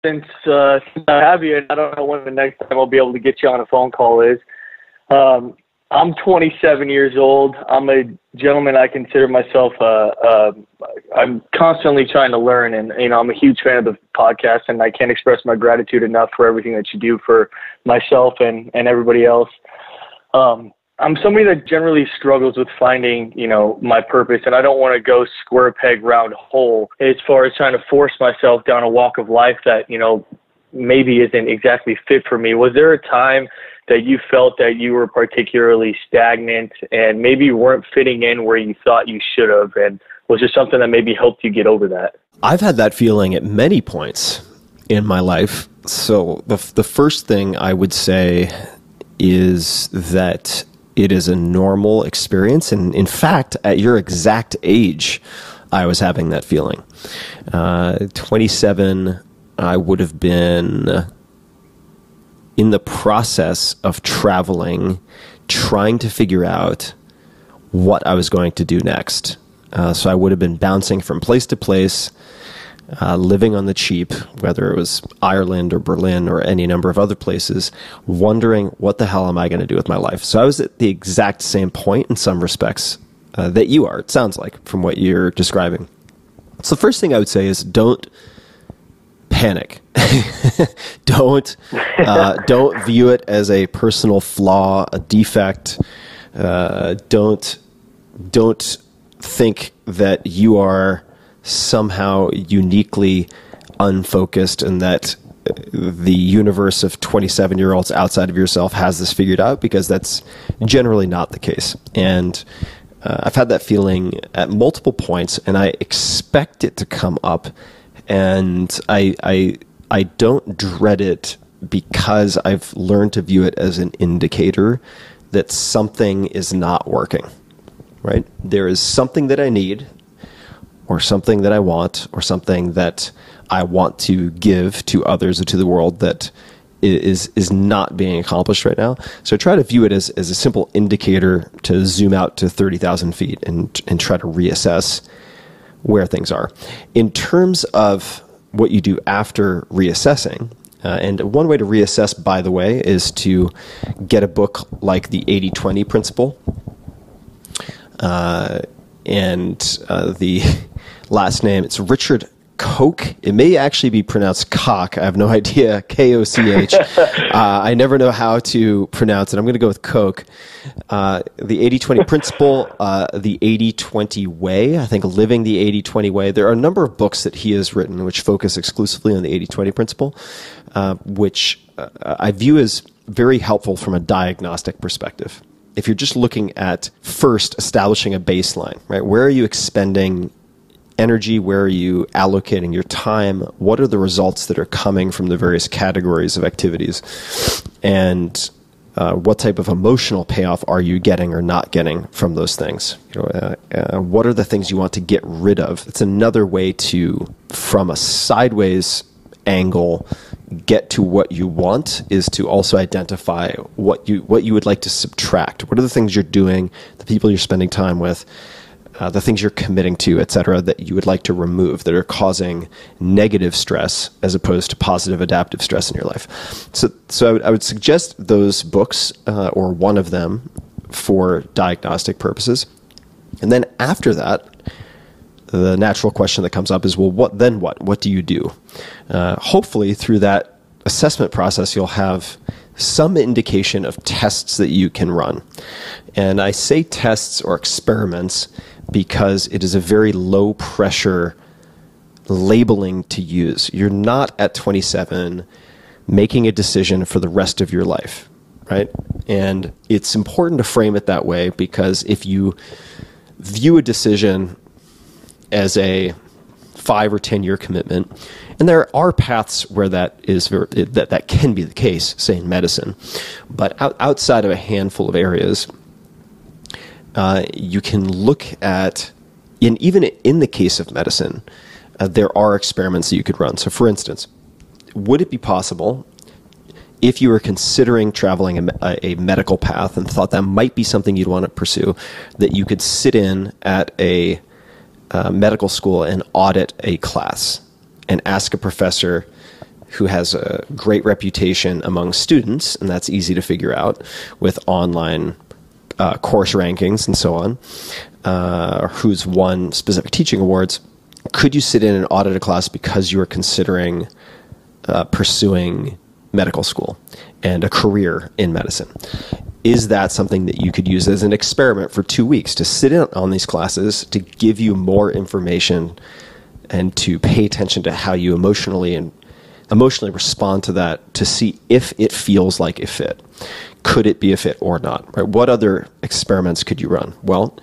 since I have you, and I don't know when the next time I'll be able to get you on a phone call is. I'm 27 years old. I'm a gentleman. I consider myself, I'm constantly trying to learn, and, I'm a huge fan of the podcast, and I can't express my gratitude enough for everything that you do for myself and everybody else. I'm somebody that generally struggles with finding, my purpose, and I don't want to go square peg round hole as far as trying to force myself down a walk of life that, maybe isn't exactly fit for me. Was there a time that you felt that you were particularly stagnant and maybe you weren't fitting in where you thought you should have? And was there something that maybe helped you get over that? I've had that feeling at many points in my life. So the first thing I would say is that it is a normal experience. And in fact, at your exact age, I was having that feeling. 27, I would have been in the process of traveling, trying to figure out what I was going to do next. So I would have been bouncing from place to place, living on the cheap, whether it was Ireland or Berlin or any number of other places, wondering what the hell am I going to do with my life? So I was at the exact same point in some respects that you are, it sounds like, from what you're describing. So the first thing I would say is don't panic. Don't view it as a personal flaw, a defect. Don't think that you are somehow uniquely unfocused and that the universe of 27-year-olds outside of yourself has this figured out, because that's generally not the case. And I've had that feeling at multiple points, and I expect it to come up. And I don't dread it because I've learned to view it as an indicator that something is not working, right? There is something that I need, or something that I want, or something that I want to give to others or to the world that is not being accomplished right now. So I try to view it as a simple indicator to zoom out to 30,000 feet and try to reassess where things are. In terms of what you do after reassessing, and one way to reassess, by the way, is to get a book like the 80-20 principle. And the last name, it's Richard Koch. It may actually be pronounced Koch. I have no idea. Koch. I never know how to pronounce it. I'm going to go with Koch. The 80-20 principle, the 80-20 way, I think living the 80-20 way. There are a number of books that he has written which focus exclusively on the 80-20 principle, which I view as very helpful from a diagnostic perspective. If you're just looking at first establishing a baseline, right? Where are you expending energy? Where are you allocating your time? What are the results that are coming from the various categories of activities? And what type of emotional payoff are you getting or not getting from those things? What are the things you want to get rid of? It's another way to, from a sideways angle, get to what you want, is to also identify what you would like to subtract. What are the things you're doing, the people you're spending time with, the things you're committing to, et cetera, that you would like to remove that are causing negative stress as opposed to positive adaptive stress in your life. So I would suggest those books, or one of them, for diagnostic purposes. And then after that, the natural question that comes up is, well, what then? What do you do? Hopefully through that assessment process, you'll have some indication of tests that you can run. And I say tests or experiments because it is a very low pressure labeling to use. You're not at 27 making a decision for the rest of your life, right? And it's important to frame it that way, because if you view a decision as a 5 or 10 year commitment, and there are paths where that is that can be the case, say in medicine, but outside of a handful of areas, you can look at, even in the case of medicine, there are experiments that you could run. So for instance, would it be possible, if you were considering traveling a medical path and thought that might be something you'd want to pursue, that you could sit in at a medical school and audit a class and ask a professor who has a great reputation among students, and that's easy to figure out with online course rankings and so on, who's won specific teaching awards, could you sit in and audit a class because you are considering pursuing medical school and a career in medicine? Is that something that you could use as an experiment for 2 weeks to sit in on these classes, to give you more information and to pay attention to how you emotionally respond to that, to see if it feels like a fit? Could it be a fit or not? Right? What other experiments could you run? Well,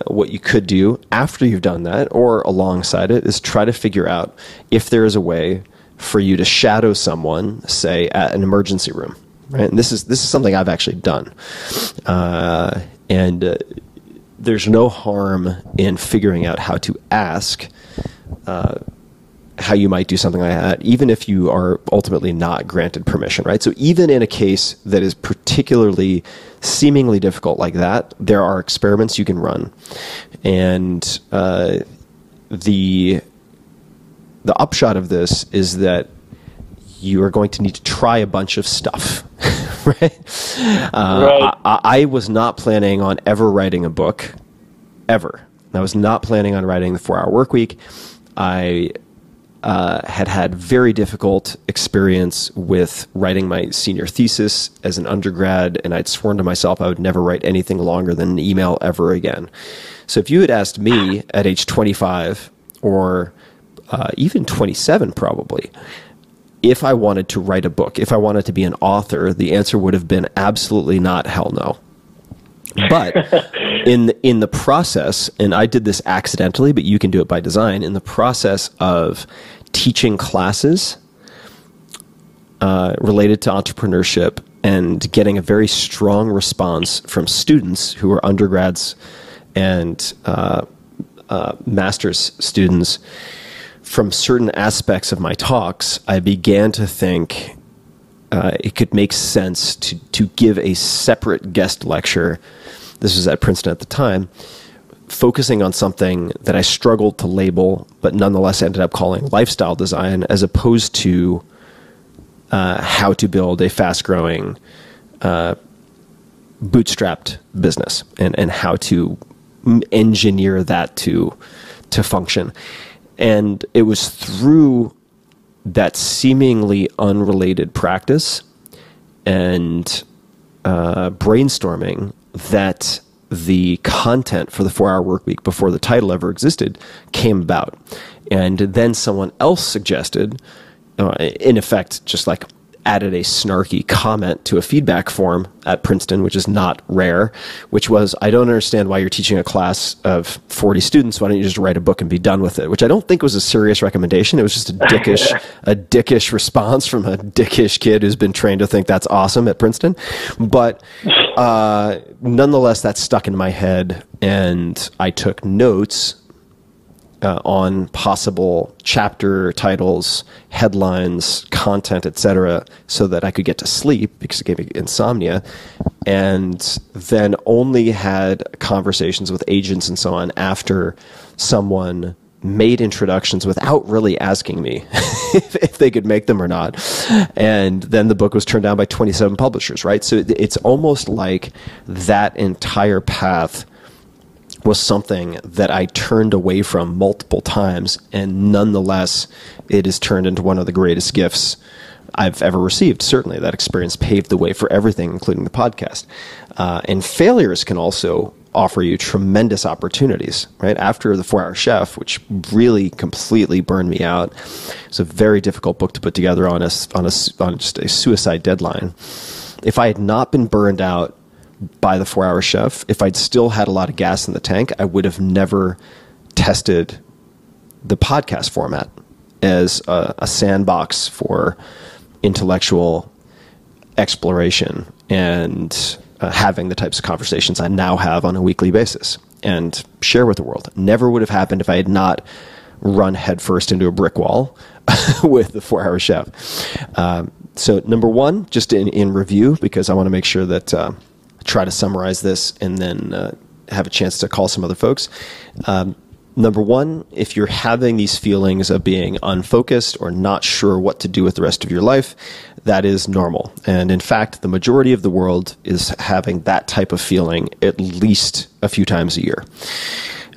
what you could do after you've done that or alongside it is try to figure out if there is a way for you to shadow someone, say at an emergency room. Right? And this is something I've actually done. There's no harm in figuring out how to ask how you might do something like that, even if you are ultimately not granted permission, right? So even in a case that is particularly seemingly difficult like that, there are experiments you can run. And the upshot of this is that you are going to need to try a bunch of stuff, right? Right. I was not planning on ever writing a book, ever. I was not planning on writing the 4-Hour Workweek. I had very difficult experience with writing my senior thesis as an undergrad, and I'd sworn to myself I would never write anything longer than an email ever again. So if you had asked me at age 25 or even 27 probably, if I wanted to write a book, if I wanted to be an author, the answer would have been absolutely not, hell no. But in the process, and I did this accidentally, but you can do it by design, in the process of teaching classes related to entrepreneurship and getting a very strong response from students who are undergrads and master's students from certain aspects of my talks, I began to think it could make sense to give a separate guest lecture. This was at Princeton at the time, focusing on something that I struggled to label, but nonetheless ended up calling lifestyle design, as opposed to how to build a fast-growing bootstrapped business and how to engineer that to function. And it was through that seemingly unrelated practice and brainstorming that the content for the 4-Hour Workweek, before the title ever existed, came about. And then someone else suggested, in effect, just like added a snarky comment to a feedback form at Princeton, which is not rare, which was, I don't understand why you're teaching a class of 40 students. Why don't you just write a book and be done with it? Which I don't think was a serious recommendation. It was just a dickish response from a dickish kid who's been trained to think that's awesome at Princeton. But nonetheless, that stuck in my head, and I took notes on possible chapter titles, headlines, content, etc., so that I could get to sleep because it gave me insomnia, and then only had conversations with agents and so on after someone made introductions without really asking me if they could make them or not. And then the book was turned down by 27 publishers, right? So it's almost like that entire path was something that I turned away from multiple times, and nonetheless, it has turned into one of the greatest gifts I've ever received. Certainly, that experience paved the way for everything, including the podcast. And failures can also offer you tremendous opportunities, right? After The 4-Hour Chef, which really completely burned me out, it's a very difficult book to put together on just a suicide deadline. If I had not been burned out by The 4-Hour Chef, if I'd still had a lot of gas in the tank, I would have never tested the podcast format as a sandbox for intellectual exploration and having the types of conversations I now have on a weekly basis and share with the world. Never would have happened if I had not run headfirst into a brick wall with The 4-Hour Chef. So number one, just in review, because I want to make sure that try to summarize this and then have a chance to call some other folks. Number one, if you're having these feelings of being unfocused or not sure what to do with the rest of your life, that is normal. And in fact, the majority of the world is having that type of feeling at least a few times a year.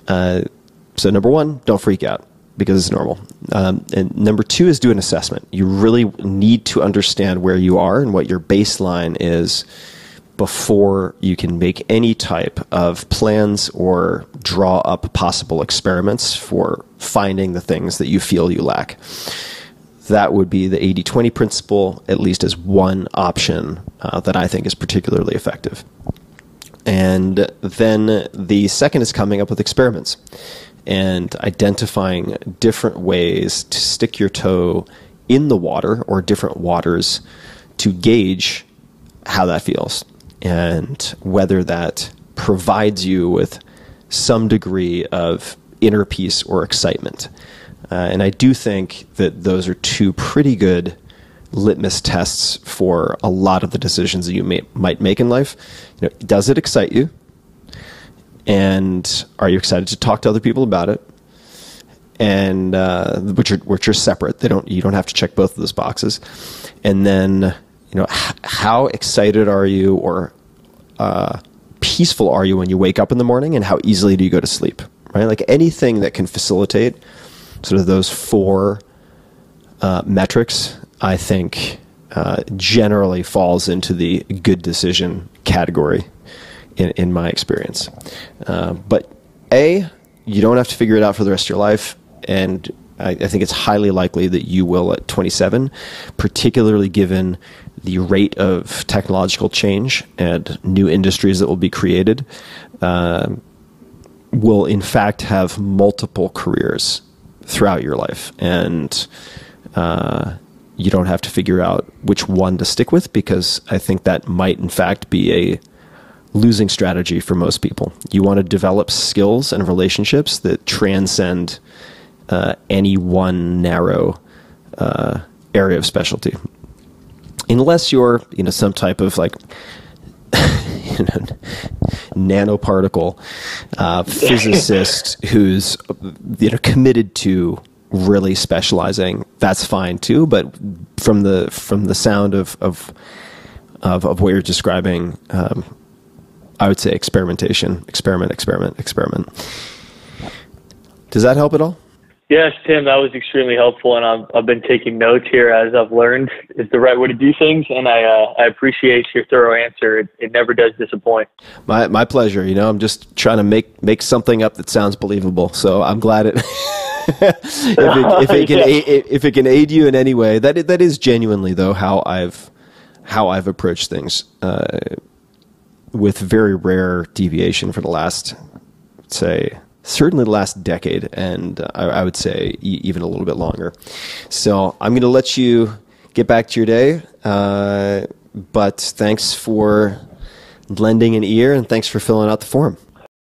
So number one, don't freak out because it's normal. And number two is do an assessment. You really need to understand where you are and what your baseline is before you can make any type of plans or draw up possible experiments for finding the things that you feel you lack. That would be the 80-20 principle, at least as one option that I think is particularly effective. And then the second is coming up with experiments and identifying different ways to stick your toe in the water or different waters to gauge how that feels and whether that provides you with some degree of inner peace or excitement. And I do think that those are two pretty good litmus tests for a lot of the decisions that you might make in life. You know, does it excite you? And are you excited to talk to other people about it? And which are separate. You don't have to check both of those boxes. And then, you know, how excited are you or peaceful are you when you wake up in the morning, and how easily do you go to sleep? Right, like anything that can facilitate sort of those four metrics, I think generally falls into the good decision category in my experience. But you don't have to figure it out for the rest of your life, and I think it's highly likely that you will at 27, particularly given the rate of technological change and new industries that will be created, will in fact have multiple careers throughout your life. And you don't have to figure out which one to stick with, because I think that might in fact be a losing strategy for most people. You want to develop skills and relationships that transcend any one narrow area of specialty. Unless you're, some type of like nanoparticle physicist who's committed to really specializing, that's fine too. But from the sound of what you're describing, I would say experimentation, experiment. Does that help at all? Yes, Tim, that was extremely helpful, and I've been taking notes here as I've learned is the right way to do things, and I appreciate your thorough answer. It never does disappoint. My pleasure. I'm just trying to make something up that sounds believable. So I'm glad it. if it can aid you in any way, that is genuinely though how I've approached things, with very rare deviation for the last, say, certainly the last decade, and I would say even a little bit longer. So I'm going to let you get back to your day, but thanks for lending an ear, and thanks for filling out the form.